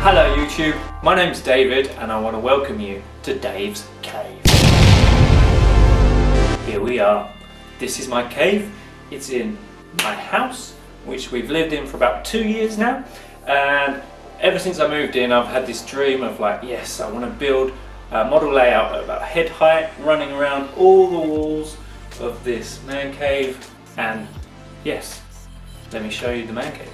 Hello YouTube, my name's David and I want to welcome you to Dave's Cave. Here we are. This is my cave. It's in my house, which we've lived in for about 2 years now, and ever since I moved in I've had this dream of yes, I want to build a model layout at about head height running around all the walls of this man cave. And yes, let me show you the man cave.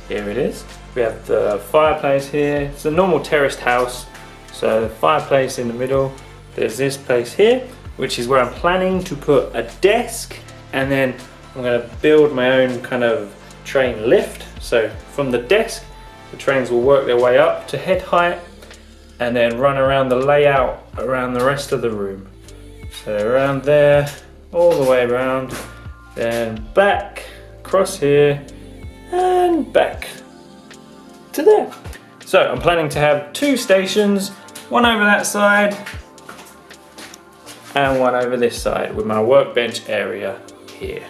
Here it is. We have the fireplace here. It's a normal terraced house, so the fireplace in the middle. There's this place here, which is where I'm planning to put a desk, and then I'm going to build my own kind of train lift. So from the desk, the trains will work their way up to head height and then run around the layout around the rest of the room. So around there, all the way around, then back, across here, and back to there. So I'm planning to have 2 stations, one over that side and one over this side, with my workbench area here.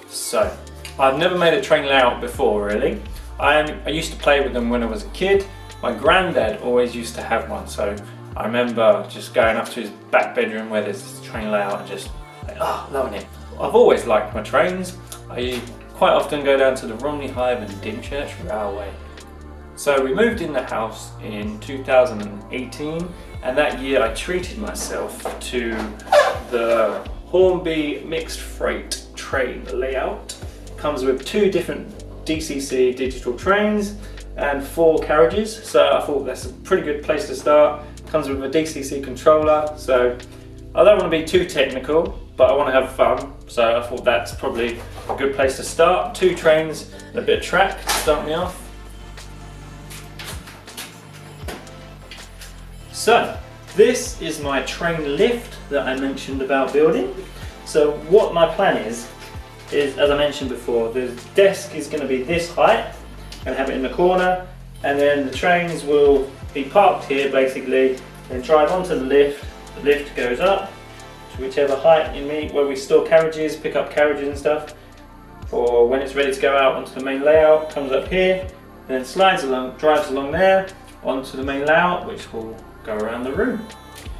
So I've never made a train layout before really. I used to play with them when I was a kid. My granddad always used to have one, so I remember just going up to his back bedroom where there's this train layout and just loving it. I've always liked my trains. I quite often go down to the Romney Hive and Dymchurch Railway. So we moved in the house in 2018, and that year I treated myself to the Hornby mixed freight train layout. Comes with 2 different DCC digital trains and 4 carriages, so I thought that's a pretty good place to start. Comes with a DCC controller, so I don't want to be too technical, but I want to have fun, so I thought that's probably a good place to start. 2 trains and a bit of track to start me off. So this is my train lift that I mentioned about building. So what my plan is as I mentioned before, the desk is going to be this height and have it in the corner, and then the trains will be parked here basically, then drive onto the lift. The lift goes up to whichever height you need, where we store carriages, pick up carriages and stuff, or when it's ready to go out onto the main layout, comes up here, then slides along, drives along there onto the main layout, which will go around the room.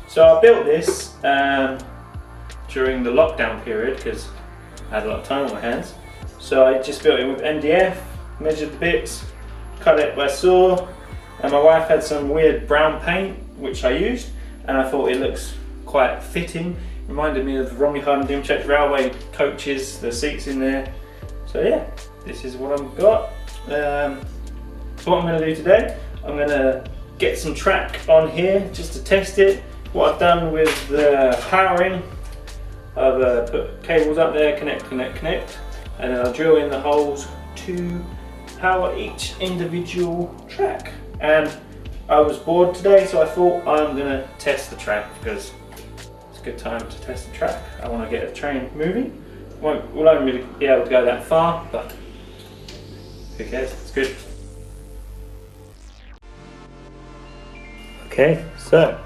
So I built this during the lockdown period because I had a lot of time on my hands. So I just built it with MDF, measured the bits, cut it by saw, and my wife had some weird brown paint which I used, and I thought it looks quite fitting. Reminded me of the Romney Hive and Dymchurch Railway coaches, the seats in there. So yeah, this is what I've got. So what I'm going to do today, I'm going to get some track on here just to test it. What I've done with the powering, I've put cables up there, connect, and then I'll drill in the holes to power each individual track. And I was bored today, so I thought I'm going to test the track because it's a good time to test the track. I want to get the train moving. We'll only really be able to go that far, but who cares, it's good. Okay, so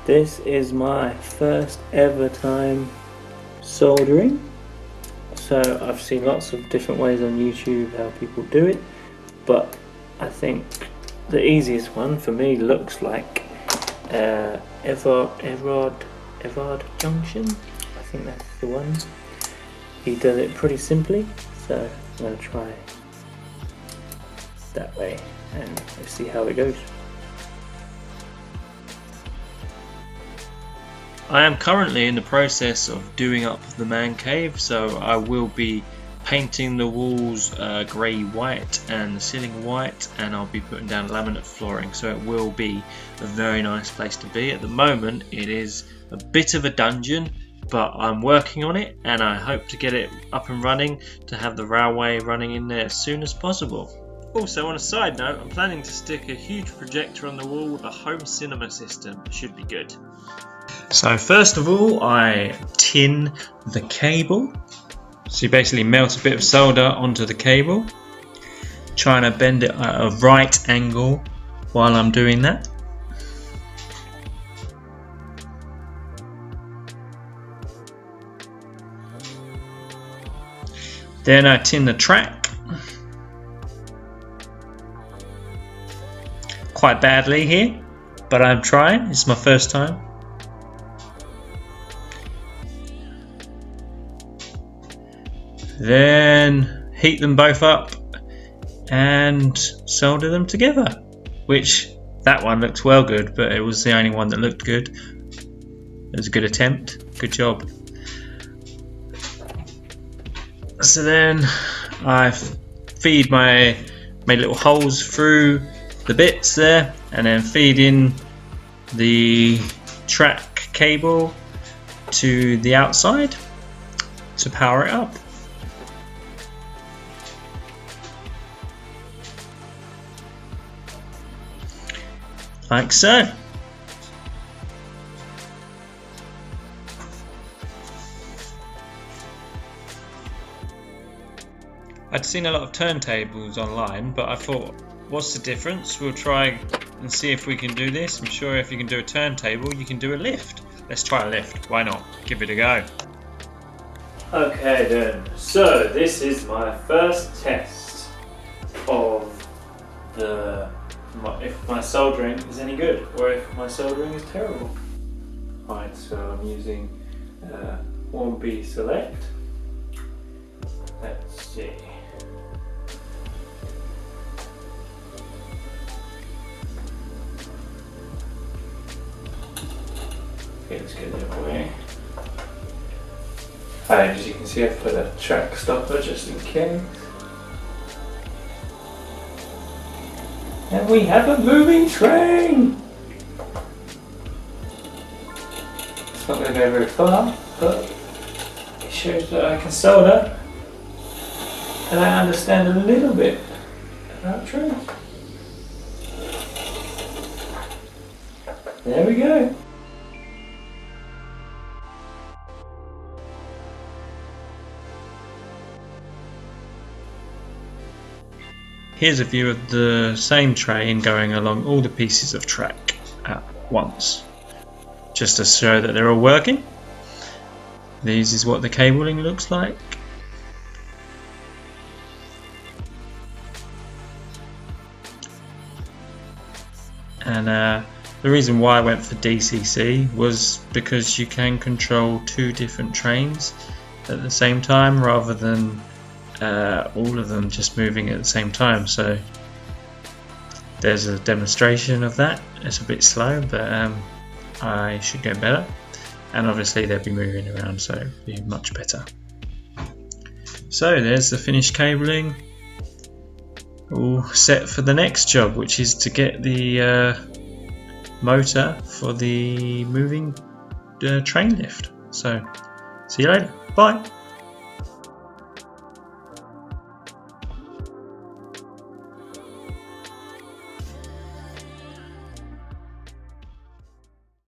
this is my first ever time soldering. So I've seen lots of different ways on YouTube how people do it, but I think the easiest one for me looks like Everard Junction. I think that's the one. He does it pretty simply, so I'm going to try that way and let's see how it goes. I am currently in the process of doing up the man cave, so I will be painting the walls grey white and the ceiling white, and I'll be putting down laminate flooring, so it will be a very nice place to be. At the moment it is a bit of a dungeon, but I'm working on it and I hope to get it up and running to have the railway running in there as soon as possible. Also, on a side note, I'm planning to stick a huge projector on the wall with a home cinema system. It should be good. So first of all, I tin the cable. So you basically melt a bit of solder onto the cable, trying to bend it at a right angle while I'm doing that. Then I tin the track. quite badly here, but I'm trying. It's my first time. Then heat them both up and solder them together, which that one looks well good, but it was the only one that looked good. It was a good attempt. Good job. So then I feed my little holes through the bits there, and then feed in the track cable to the outside to power it up. Like so. I'd seen a lot of turntables online, but I thought, what's the difference? We'll try and see if we can do this. I'm sure if you can do a turntable, you can do a lift. Let's try a lift. Why not? Give it a go. Okay then, so this is my first test of if my soldering is any good or if my soldering is terrible. Right, so I'm using 1B Select. Let's see. Okay, let's get it away. And as you can see, I've put a track stopper just in case. And we have a moving train! It's not going to go very far, but it shows that I can solder and I understand a little bit about trains. There we go. Here's a view of the same train going along all the pieces of track at once, just to show that they're all working. This is what the cabling looks like. And the reason why I went for DCC was because you can control two different trains at the same time rather than all of them just moving at the same time. So there's a demonstration of that. It's a bit slow, but I should get better, and obviously they'll be moving around, so it'll be much better. So there's the finished cabling, all set for the next job, which is to get the motor for the moving train lift. So see you later, bye.